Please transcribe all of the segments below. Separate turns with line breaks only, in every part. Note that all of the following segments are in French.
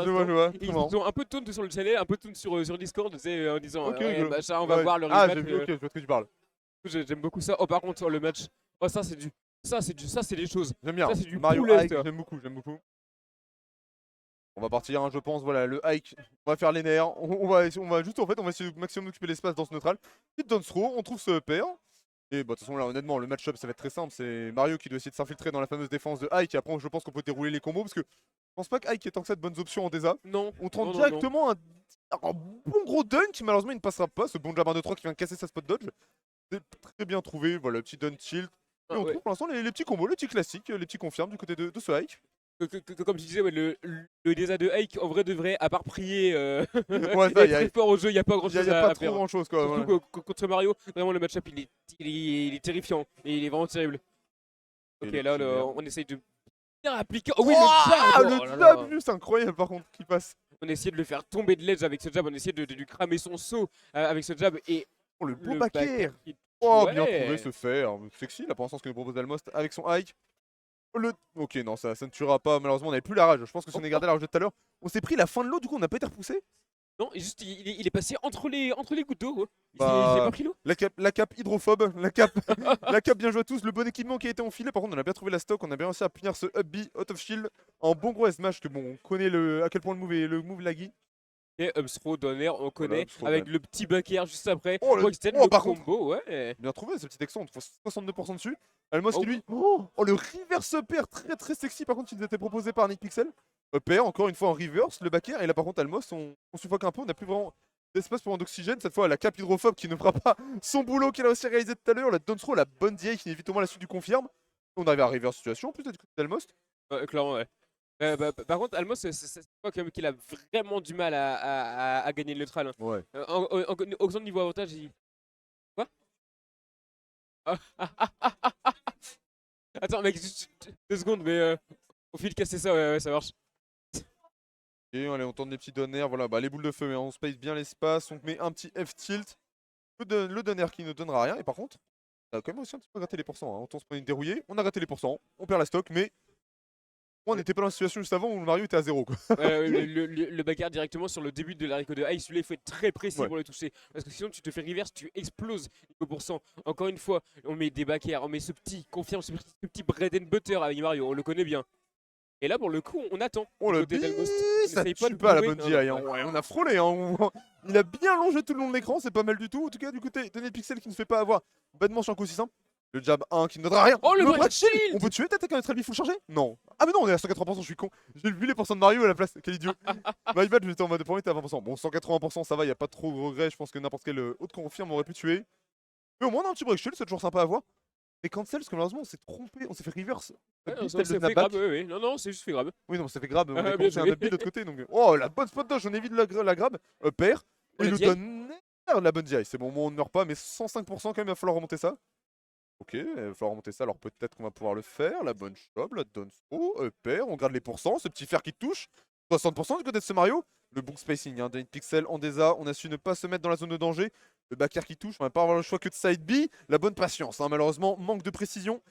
l'instant.
Je vois,
Ils ont un peu de taunt sur le channel, un peu de taunt sur Discord, en disant
Ok,
ouais, machin, on va
ouais.
voir le
Ah,
rematch.
j'ai vu, ok, je vois de quoi tu parles.
J'aime beaucoup ça. Oh, par contre, le match. Oh, ça, c'est des choses.
J'aime bien.
Ça, c'est du
Mario
poulet,
Hike,
ça.
j'aime beaucoup. On va partir, hein, je pense, voilà, le hike, on va faire les nerfs, on va juste, en fait, on va essayer au maximum d'occuper l'espace dans ce neutral. Petite down throw, on trouve ce pair. Et bah, de toute façon, là, honnêtement, le match-up, ça va être très simple. C'est Mario qui doit essayer de s'infiltrer dans la fameuse défense de Ike. Et après, je pense qu'on peut dérouler les combos parce que je pense pas que Ike ait tant que ça de bonnes options en DESA.
Non.
On tente
Non.
directement un bon gros dunk. Malheureusement, il ne passera pas. Ce bon jab 1-2-3 qui vient casser sa spot dodge. C'est très bien trouvé. Voilà, petit dunk tilt. Et on
Ouais.
trouve pour l'instant les petits combos, les petits classiques, les petits confirmes du côté de ce Ike.
Comme je disais, ouais, le DSA de Hike, en vrai, devrait, à part prier,
Ouais,
et
ça,
être très fort au jeu, il n'y a pas grand
y a
chose
pas
à
trop
faire.
grand chose quoi.
Surtout
Voilà.
contre Mario, vraiment, le match-up, il est terrifiant. Et il est vraiment terrible.
Et
Ok,
le
là,
petit nerf.
on essaye de bien appliquer. Oh oui,
Oh,
le jab!
le jab, juste incroyable par contre, qui passe.
On essayait de le faire tomber de l'edge avec ce jab, on essayait de lui cramer son saut avec ce jab. Et
Oh, le beau
le
back
back
air.
qui-
Oh,
Ouais.
bien trouvé ce fait. Sexy, là pour l'instant, ce que nous propose Almost avec son hike. Ok, non, ça ne tuera pas. Malheureusement, on n'avait plus la rage. Je pense que si on avait gardé la rage de tout à l'heure, on s'est pris la fin de l'eau, du coup, on n'a pas été repoussé.
Non, juste, il est passé entre les gouttes d'eau. Ouais. Il s'est
Bah,
pas pris l'eau.
la cape hydrophobe, la cape, la cape, bien joué à tous. Le bon équipement qui a été enfilé. Par contre, on a bien trouvé la stock. On a bien réussi à punir ce up B out of shield en bon gros smash. Que bon, on connaît à quel point le move laggy.
Et Upsthrow, Donner, on connaît,
Upsthrow,
avec
Donner.
le petit back air juste après.
Oh,
Pour extend le
par contre.
combo, ouais.
Bien trouvé ce petit exo, on trouve 62% dessus. Almos
Oh.
qui lui. Oh, le reverse pair très sexy par contre qui nous était proposé par Nick Pixel. Pair encore une fois en reverse, le back air. Et là par contre Almos on suffoque un peu, on n'a plus vraiment d'espace pour d'oxygène. Cette fois la cap hydrophobe qui ne fera pas son boulot qu'il a aussi réalisé tout à l'heure. La down throw, la bonne DI qui évite au moins la suite du confirme. On arrive à reverse situation, peut-être que d'Almos.
Clairement, ouais. Par contre, Almos, c'est pas quand même qu'il a vraiment du mal à gagner le neutral. Hein.
Ouais.
Au grand niveau avantage, il. Quoi? Attends, mec, juste 2 secondes, mais au fil casser ça, ouais, ça marche.
Et allez, on tente des petits donners. Voilà, bah, les boules de feu, hein, on space bien l'espace. On met un petit F tilt. Le donner qui ne donnera rien. Et par contre, on a quand même aussi un petit peu gratté les pourcents. Hein. On se prenait dérouillé, on a gratté les pourcents, on perd la stock, mais on n'était pas dans la situation juste avant où le Mario était à 0. Quoi.
Le bagarre directement sur le début de l'haricot de high, celui-là il faut être très précis pour le toucher. Parce que sinon tu te fais reverse, tu exploses niveau pourcent. Encore une fois, on met des backers, on met ce petit confiance, ce petit bread and butter avec Mario, on le connaît bien. Et là pour le coup, on attend.
Oh le
côté d'Almost.
ça
Essaye
tue
de
pas la
prouver.
bonne GI. Hein. Ouais, on a frôlé. Hein. Il a bien longé tout le long de l'écran, c'est pas mal du tout. En tout cas, du côté de Pixel qui ne se fait pas avoir bonnement sur un coup si simple. Le jab 1 qui ne donnera rien.
Oh le
bras
bread shield.
On peut tuer peut-être avec un Trelby full chargé? Non. Ah mais non, on est à 180%, je suis con. J'ai vu les pourcents de Mario à la place, quel idiot. My bad, j'étais en mode premier, t'es à 20%. Bon, 180%, ça va, y a pas trop de regrets. Je pense que n'importe quel autre confirme aurait pu tuer. Mais au moins on a un petit break shield, c'est toujours sympa à voir. Mais cancel, parce que malheureusement on s'est trompé, on s'est fait reverse.
Ouais, on s'est fait grab, oui. Non, c'est juste fait grab.
Oui, non, ça fait grab, on a
bien
commencé un
joué.
upbeat de l'autre côté. Donc... Oh, la bonne spot dodge, on évite la grab. Pair.
On
Et
a
nous
DI.
donne la bonne DI. C'est bon, on ne meurt pas, mais 105% quand même, il va falloir remonter ça. Ok, il va falloir remonter ça, alors peut-être qu'on va pouvoir le faire. La bonne job, la down throw, pair, on garde les pourcents, ce petit fer qui touche. 60% du côté de ce Mario. Le bon spacing, hein, d'un pixel en DESA, on a su ne pas se mettre dans la zone de danger. Le back air qui touche, on va pas avoir le choix que de side B. La bonne patience, hein, malheureusement, manque de précision.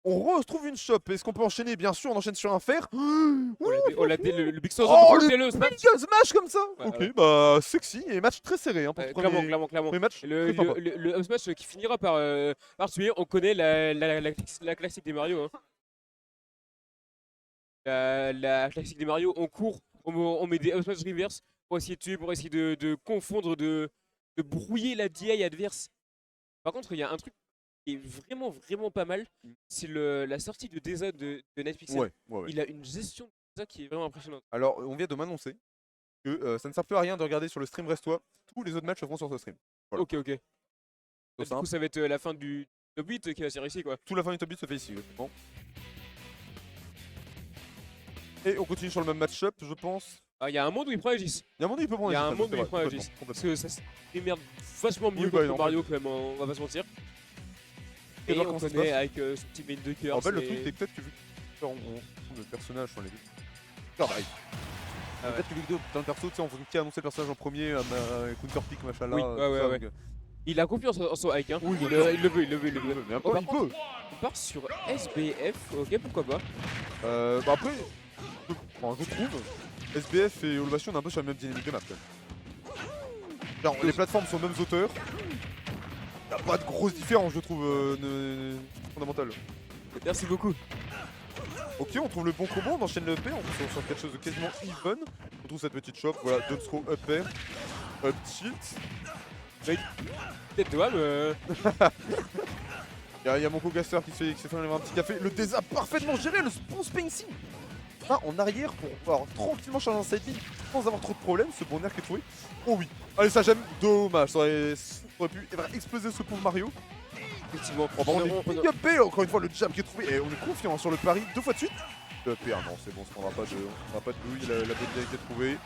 On retrouve une shop, est-ce qu'on peut enchaîner? Bien sûr, on enchaîne sur un fer.
On l'a dit, le Big Sauce,
Oh,
le smash.
Big smash comme ça.
Ouais,
ok,
ouais.
bah sexy et match très serré hein, pour ce
Clairement.
premier match.
Le
très sympa.
up smash qui finira par tuer, on connaît la classique des Mario. Hein. La classique des Mario, on court, on met des up smash reverse pour essayer de tuer, pour essayer de confondre, de brouiller la DI adverse. Par contre, il y a un truc qui est vraiment pas mal, c'est la sortie de DESA de Netflix.
Ouais.
Il a une gestion de DESA qui est vraiment impressionnante.
Alors, on vient de m'annoncer que ça ne sert plus à rien de regarder sur le stream Reste-toi. Tous les autres matchs se feront sur ce stream. Voilà.
Ok. Du coup, ça va être la fin du top 8 qui va se faire ici, quoi.
Tout la fin du top 8 se fait ici, exactement. Et on continue sur le même match-up, je pense.
Il y a un monde où il prend Aegis.
Il y a un monde où il peut prendre
Il y a
Aegis,
un monde où il prend
complètement,
Aegis. Parce
complètement.
que ça se démerde vachement mieux
Oui, bah,
contre Mario, quand même, on va pas se mentir. Et on
comment ça se
connaît
passe
avec ce petit main de cœur.
En fait, le truc, c'est peut-être que vu que on trouve le personnage sur les deux. Pareil. Peut-être que vu que dans le perso, tu sais, on qui a annoncé le personnage en premier, counter pick, machin là.
Oui, ouais. Il a confiance en son hike, hein.
Oui,
il le veut.
Mais un peu, il peut.
On part sur SBF, ok, pourquoi pas.
Bah après, je trouve SBF et Olvation on est un peu sur la même dynamique de map quand même. Genre, les plateformes sont aux mêmes hauteurs. Y'a pas de grosse différence je trouve fondamentale.
Merci beaucoup.
Ok, on trouve le bon combo, on enchaîne le EP, on trouve sur quelque chose de quasiment even. On trouve cette petite shop, voilà, down throw, up air, up tilt.
Peut-être toi, mais.
Il y a mon co-caster qui s'est fait enlever un petit café. Le désap parfaitement géré, le spawn spacing en arrière pour pouvoir tranquillement changer un side sans avoir trop de problèmes. Ce bon air qui est trouvé. Oh oui. Allez, ça j'aime. Dommage. Ça aurait pu exploser ce pauvre Mario.
Effectivement.
Oh, par contre, les big up B, encore une fois, le jab qui est trouvé. Et on est confiant sur le pari 2 fois de suite. Le PR, non, c'est bon, on se prendra pas de douille. La bonne idée qui est trouvée.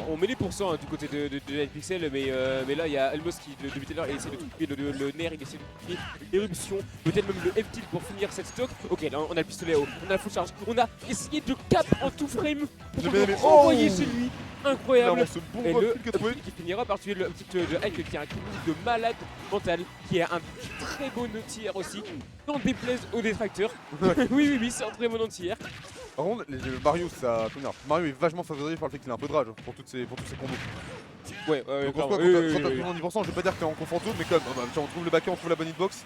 On met les pourcents du côté de Hypixel, mais là il y a Almos qui depuis tout à l'heure essaie de couper le nerf, il essaie de couper l'éruption, peut-être même le F-tilt pour finir cette stock. Ok, là on a le pistolet haut, on a la full charge, on a essayé de cap en tout frame pour le renvoyer chez lui. Incroyable.
Ce bon
Et le
qui est trouvé.
qui finira par tuer le petit de Ike qui a un kill de malade mental, qui a un très beau tir aussi, n'en déplaise aux détracteurs. oui, c'est un très bon tir.
Par contre, Mario, Mario est vachement favorisé par le fait qu'il a un peu de rage pour tous ces combos.
Ouais,
Donc en soi, quand t'as plus de 10%, je vais pas dire que t'es en confanto, mais quand même, on trouve le backer, on trouve la bonne hitbox.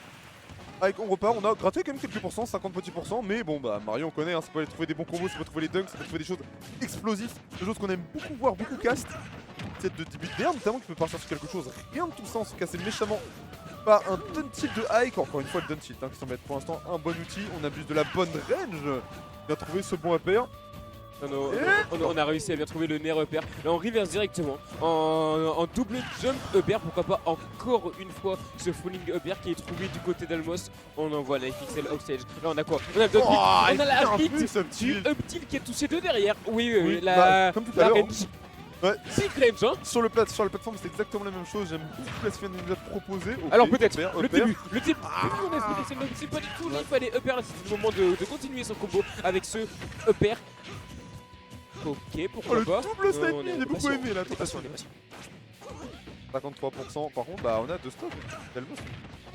Avec on repart, on a gratté quand même quelques pourcents, 50 petits pourcents, mais bon bah Mario on connaît, ça peut aller trouver des bons combos, ça peut trouver les dunks, ça peut trouver des choses explosives, des choses qu'on aime beaucoup voir, beaucoup cast. Cette de début d'air notamment qui peut partir sur quelque chose, rien de tout ça, on se casser méchamment par un dun tilt de Ike, encore une fois le dun tilt qui semble être pour l'instant un bon outil, on abuse de la bonne range, bien trouvé ce bon APR.
On a réussi à bien trouver le nerf repère. Là on reverse directement en double jump upper, pourquoi pas encore une fois ce falling upper qui est trouvé du côté d'Almos. On envoie la Hypixel offstage. Là on a quoi? On a le on a la hit du up tilt qui est touché de derrière. Oui,
comme tout à l'heure. Ouais.
C'est range hein.
Sur la plateforme c'est exactement la même chose, j'aime beaucoup la sphère nous a proposé. Okay,
alors peut-être le début, on a c'est pas du tout là, il fallait upper là, c'était le moment de continuer son combo avec ce upper. Ok, pourquoi pas.
Le double sniping, j'ai beaucoup aimé là, attention. 53%, par contre, bah on a 2 stocks. Dalmos,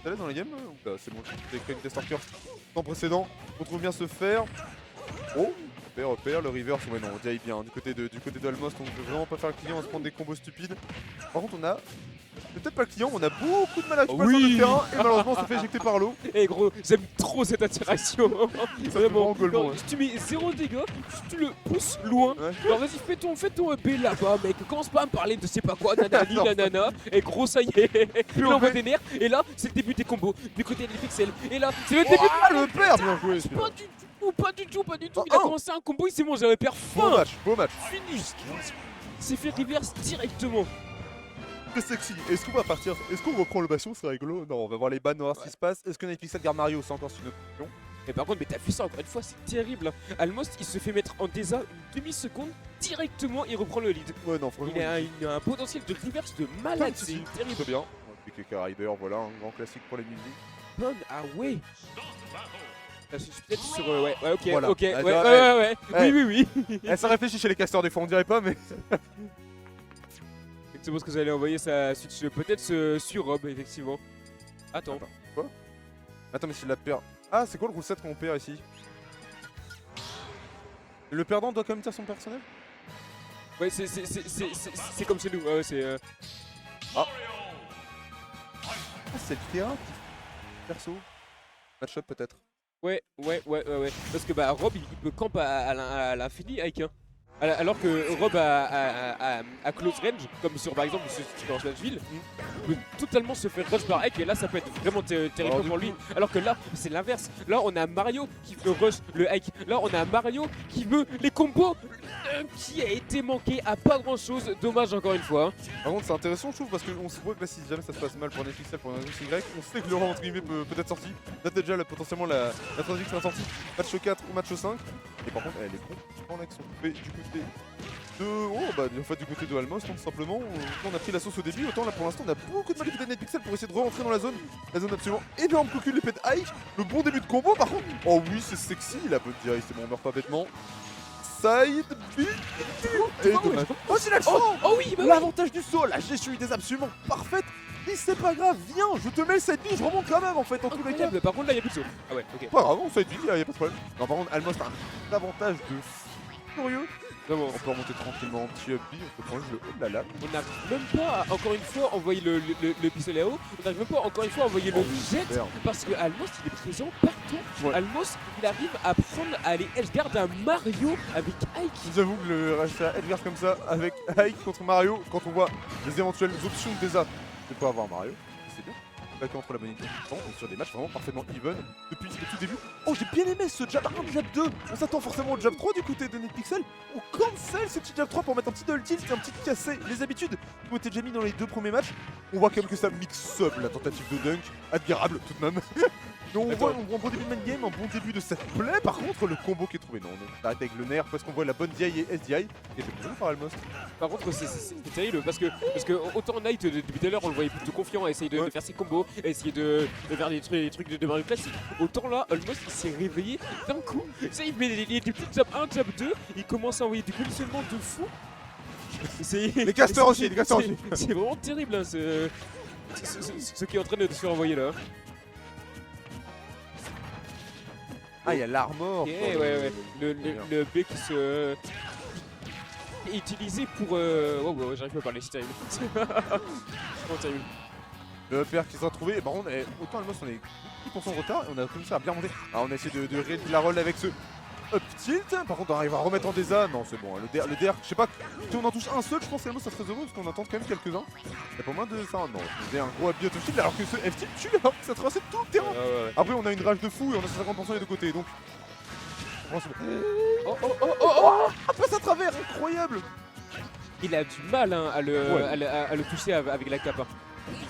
t'es allé dans la game bah, c'est bon, j'ai créé des starters sans précédent. On trouve bien se faire. Oh, repère, le reverse, ouais non, on dirait bien. Du côté de Almos, on ne veut vraiment pas faire le client, on va se prendre des combos stupides. Par contre, on a. Peut-être pas le client, on a beaucoup de mal à récupérer sur le terrain et malheureusement on s'est fait éjecter par l'eau.
Eh gros, j'aime trop cette attiration.
Vraiment,
si tu mets 0 dégâts, si tu le pousses loin, alors vas-y fais ton EP là-bas mec, commence pas à me parler de c'est pas quoi, nanani, nanana, et gros ça y est, il envoie des nerfs, et là c'est le début des combos, du côté des pixels, et là c'est le début
le père, bien joué.
Pas du tout, il a commencé un combo, il s'est mangé un repère fin.
Beau match.
Fini. C'est fait reverse directement.
C'est sexy. Est-ce qu'on va partir? Est-ce qu'on reprend le bastion? C'est rigolo. Non, on va voir les bans, on va voir ce qui se passe. Est-ce que Hypixel garde Mario? C'est encore une autre question.
Mais par contre, mais t'as vu ça encore une fois, c'est terrible. Almost il se fait mettre en désa une demi-seconde, directement il reprend le lead.
Ouais, non, franchement.
Il a un potentiel de reverse de malade, c'est terrible.
Très bien. KK Rider, voilà, un grand classique pour les musiques.
Bon, ah ouais. Ça suffit peut-être sur. Ouais, ok,
voilà.
Ok, ouais. Oui.
Ça réfléchit chez les casteurs des fois, on dirait pas, mais.
C'est bon ce que vous allez envoyer sa switch peut-être sur Rob, effectivement. Attends.
Quoi? Attends, mais s'il la perd. Ah, c'est quoi le rule set qu'on perd ici? Le perdant doit quand même tirer son personnel?
Ouais, c'est comme chez nous. Ouais, c'est.
Ah, c'est le terrain qui. Perso. Match-up peut-être.
Ouais. Parce que bah Rob il peut camp à l'infini avec un. Alors que Rob a close range, comme sur par exemple sur Slashville, il peut totalement se faire rush par Ike et là ça peut être vraiment terrible pour lui. Alors que là c'est l'inverse. Là on a Mario qui veut rush le Ike. Là on a Mario qui veut les combos qui a été manqué à pas grand chose. Dommage encore une fois.
Par contre c'est intéressant je trouve parce qu'on se voit que là si jamais ça se passe mal pour Netflix pour un Y, on sait que le rang entre guillemets peut être sorti. Là t'as déjà potentiellement la transition qui sera sortie. Match 4 ou match 5. Et par contre elle est complètement là qui sont coupés du côté de. Oh bah en fait du côté de Almos tout simplement. On a pris la sauce au début, autant là pour l'instant on a beaucoup de mal du côté de Netpixel pour essayer de re-rentrer dans la zone. La zone absolument énorme cocu, l'épée de Ike. Le bon début de combo par contre. Oh oui c'est sexy, la bonne direct, c'est bon on meurt pas bêtement. Side B. Et dommage. Oh c'est l'action.
Oh oui bah
l'avantage du saut, la gestion des absolument parfaite. Et c'est pas grave, viens, je te mets le side B, je remonte quand même en fait en tous les cas.
Par contre là y'a plus de saut. Ah ouais ok.
Pas grave, on side B, y'a pas de problème. Non par contre Almos a un avantage de furieux.
Vraiment.
On peut remonter tranquillement en petit up B, on peut prendre le haut de la lame.
On n'arrive même pas à, encore une fois, envoyer le pistolet à eau. On n'arrive même pas, encore une fois, à envoyer le jet.
super.
Parce que Almos, il est présent partout.
Ouais.
Almos, il arrive à prendre, à aller edgeguard un Mario avec Ike.
Je vous avoue que le rachat Edgar comme ça, avec Ike contre Mario, quand on voit les éventuelles options de Deza de pas avoir Mario, c'est bien. Là, contre la bonne équipe, on est sur des matchs vraiment parfaitement even depuis le tout début. Oh, j'ai bien aimé ce jab 1, jab 2. On s'attend forcément au jab 3 du côté de NetPixel. On cancel ce petit jab 3 pour mettre un petit double tilt et un petit cassé. Les habitudes qui ont été déjà mis dans les 2 premiers matchs. On voit quand même que ça mix up la tentative de dunk, admirable tout de même. Mais on voit un bon début de main game, un bon début de cette play. Par contre, le combo qui est trouvé, non, on arrête avec le nerf parce qu'on voit la bonne DI et SDI. Et c'est présent par Almost.
Par contre, c'est terrible parce que autant Knight depuis tout à l'heure, on le voyait plutôt confiant à essayer de faire ses combos, à essayer de faire des trucs de Mario classique. Autant là, Almost il s'est réveillé d'un coup. Ça, il met des petits jab 1, jab 2, il commence à envoyer des conditionnements de fou.
Les casters aussi, les casters aussi.
C'est vraiment terrible hein, ce qui est en train de se faire envoyer là.
Ah, il y a l'armor.
Ok, ouais. Le B qui se. Est utilisé pour. Ouais, j'arrive pas à parler, c'est terrible. C'est vraiment terrible.
Le père qui sera trouvé. Par contre, autant Almost, on est 10% en retard et on a commencé à bien monter. Alors, on a essayé de réduire la roll avec ce up tilt. Par contre, on arrive à remettre en désa. Non, c'est bon. Le DR, je sais pas, si on en touche un seul, je pense qu'Almost ça serait heureux parce qu'on en tente quand même quelques-uns. Il y a pas moins de ça. Non, c'est un gros abbi autofield alors que ce F-tilt tue alors que ça traversait tout le terrain.
Ouais.
Après, on a une rage de fou et on a 50% des deux côtés. Donc,
Oh
un passe à travers, incroyable.
Il a du mal hein, à le toucher avec la cape. Hein.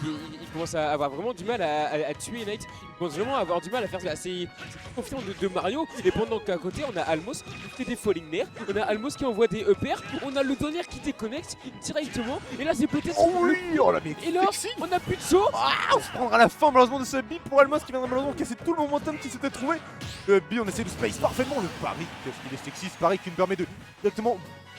Il commence à avoir vraiment du mal à tuer Knight. Il commence vraiment à avoir du mal à faire assez confiant de Mario. Et pendant qu'à côté, on a Almos qui fait des falling nerfs. On a Almos qui envoie des EPR. On a le tonnerre qui déconnecte directement. Et là, c'est peut-être.
Oh oui, oh la mec.
Et là, on a plus de saut.
On se prendra à la fin malheureusement de ce B pour Almos qui viendra malheureusement casser tout le momentum qui s'était trouvé. Le B, on essaie de space parfaitement. Le pari, qu'est-ce qu'il est sexy, ce pari qui nous permet de directement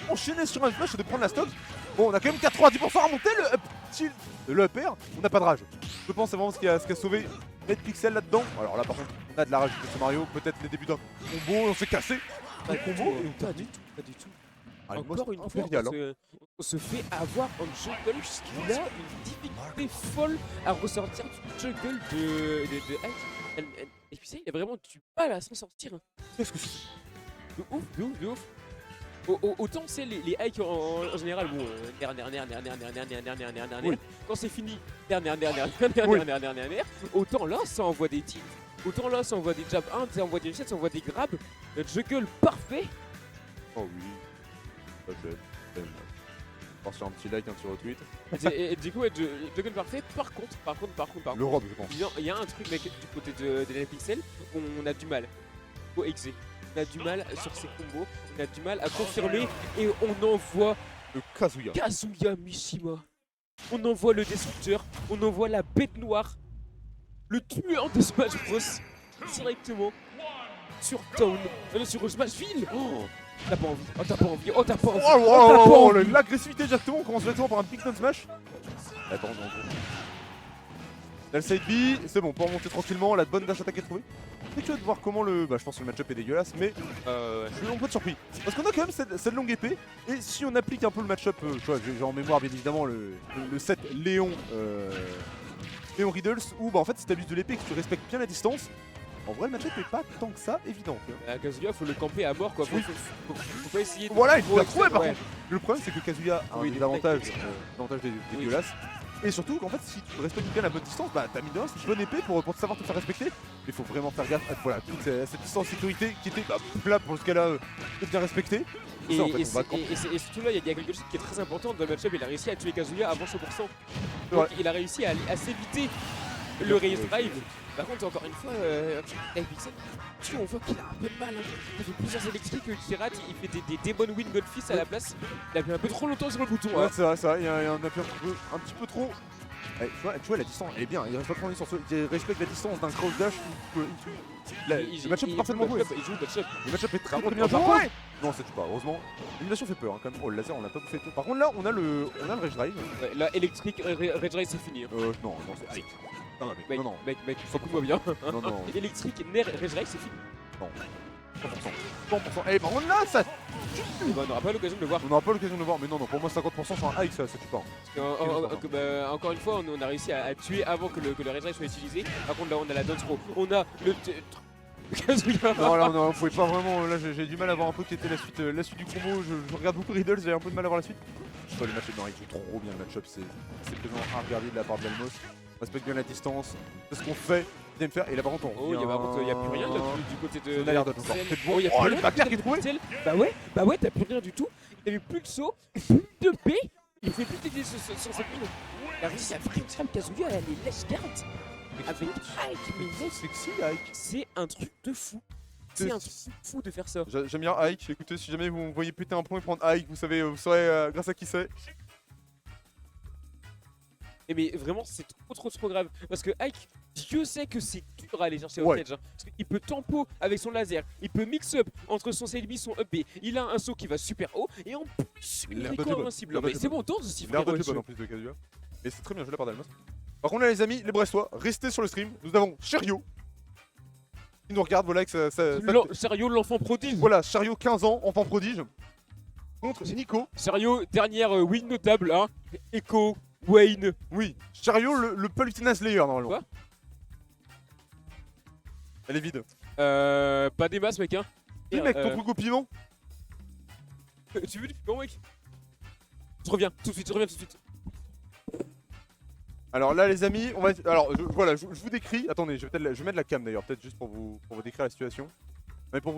enchaîner sur un smash et de prendre la stock. Bon, on a quand même 90% à remonter. Le up tilt, le up air, on n'a pas de rage. Je pense que c'est vraiment ce qui a sauvé NetPixel là-dedans. Alors là, par contre, on a de la rage de ce Mario. Peut-être les débuts d'un combo, on s'est cassé. Un combo et on
Pas du tout.
Almost
Encore une fois,
impérial,
on se fait avoir en jungle. Il a une difficulté folle à ressortir du jungle de Ike. Et puis ça, il a vraiment du mal à s'en sortir. Hein.
Qu'est-ce que c'est?
De ouf. Autant c'est les Ike en général, bon,
Oui.
quand c'est fini, autant là ça envoie des tirs, autant là ça envoie des jab 1, ça envoie des resets, ça envoie des grabs, le juggle parfait.
Oh oui. Ça fait. On part sur un petit like, un petit retweet.
Et du coup, juggle parfait. Par contre.
L'Europe, je pense.
Il y a un truc mec du côté de NetPixel, on a du mal au exe. On a du mal sur ses combos, on a du mal à confirmer et on envoie
Le Kazuya.
Kazuya Mishima. On envoie le destructeur, on envoie la bête noire, le tueur de Smash Bros directement sur Town, sur Smashville. Oh, t'as pas envie.
Oh, l'agressivité directement, on commence directement par un Big Down Smash. Attends, non. Là, le side B, c'est bon, pour remonter tranquillement, la bonne dash attaque est trouvée. C'est curieux de voir comment le. Bah, je pense que le match-up est dégueulasse, mais on peut être surpris. Parce qu'on a quand même cette longue épée, et si on applique un peu le match-up, j'ai en mémoire bien évidemment le set Léon Riddles, où bah, en fait, si t'abuses de l'épée et que tu respectes bien la distance, en vrai, le match-up est pas tant que ça évident.
Kazuya, faut le camper à mort quoi. Faut pas essayer de.
Voilà, il peut la trouver par
ouais.
contre. Le problème, c'est que Kazuya a
Oui,
un avantage
oui.
dégueulasse. Et surtout qu'en fait, si tu respectes bien la bonne distance, bah t'as mis de c'est une bonne épée pour savoir te faire respecter. Mais il faut vraiment faire gaffe à voilà, toute cette distance de sécurité qui était là pour ce cas-là de bien respecter.
Et
surtout
là, il y a quelque chose qui est très important dans le match-up. Il a réussi à tuer Kazuya avant 100%. Donc il a réussi à s'éviter le raise drive. Par contre, encore une fois, Pixel, on voit qu'il a un peu de mal. Hein. Il fait plusieurs électriques qui ratent. Il fait des Demon Wind Goldfist à la place. Il a fait un peu trop longtemps sur le bouton.
Ouais,
Hein.
c'est vrai, il y a un appui un petit peu trop. Tu vois, la distance, elle est bien. Il respecte trop la distance. Il respecte la distance d'un cross dash. Le match-up est parfaitement joué.
Il joue le match-up.
Le match-up est très bien
Par
joué.
contre,
Non, ça tue pas, heureusement. L'élimination fait peur hein, quand même. Oh, le laser, on l'a pas bouffé tout. Par contre, là, on a le rage drive.
ouais, là, électrique, Red Drive, c'est fini. Hein.
Non, c'est Ike. Non, mec, non, non.
Mec, écoute-moi bien.
Non, non.
Électrique, Red Drive, c'est fini.
Non. 100%. 100%. Et par contre, là,
Et bah, on n'aura pas l'occasion de le voir.
On n'aura pas l'occasion de le voir, mais non, pour moi 50% sur un high ça tue pas.
Parce que, encore une fois, on a réussi à tuer avant que le Red Drive soit utilisé. Par contre, là, on a la Dance Pro. On a le. Kazuya.
Non, là on pouvait pas vraiment, là j'ai du mal à voir un peu qui était la suite du combo. Je regarde beaucoup Riddle, j'ai un peu de mal à voir la suite. Oh, le match-up, non, il joue trop bien le match-up, c'est présent à regarder de la part de Dalmos. On respecte bien la distance, c'est ce qu'on fait, bien faire. Et là par contre, on
Oh, il y a plus rien du côté de.
Ça a l'air d'être encore.
Pixel.
Oh,
Il y a plus
le
rien
backer
du
qui est
côté de
trouvé.
Pixel. Bah ouais, t'as plus rien du tout. Il y avait plus de saut, plus de B. Il fait plus d'idées sur cette ligne. Il a réussi à vraiment Kazuya à les laisse garde. Avec Ike, mais laisse.
Sexy Ike.
C'est un truc de fou. C'est un truc fou de faire ça.
J'aime bien Ike, écoutez, si jamais vous me voyez péter un plomb et prendre Ike, vous saurez grâce à qui c'est.
Et mais vraiment, c'est trop grave. Parce que Ike, Dieu sait que c'est dur à aller chercher au
Ouais.
catch. Hein. Parce qu'il peut tempo avec son laser, il peut mix-up entre son side B, son up B. Il a un saut qui va super haut et en plus, il
L'air
est
de Dieu,
invincible.
l'air de
Mais
Dieu.
c'est bon, danse aussi,
L'air
frérot.
de Dieu en plus de Kazuya. Et c'est très bien joué de la part d'Almos. Par contre là les amis, les Brestois, restez sur le stream. Nous avons Cherio qui nous regarde, voilà, avec
Sérieux, l'enfant prodige.
voilà, Cherio 15 ans, enfant prodige. Contre Nico.
Sérieux, dernière win notable, hein. Echo, Wayne.
Oui, Cherio le Palutena Slayer normalement.
Quoi?
Elle est vide.
Pas des masses, mec, hein.
Oui mec, ton truc au piment.
Tu veux du piment, mec? Je reviens tout de suite.
Alors là les amis, on va. Alors voilà, je vous décris. Attendez, je vais mettre la cam d'ailleurs, peut-être juste pour vous décrire la situation. Mais pour vous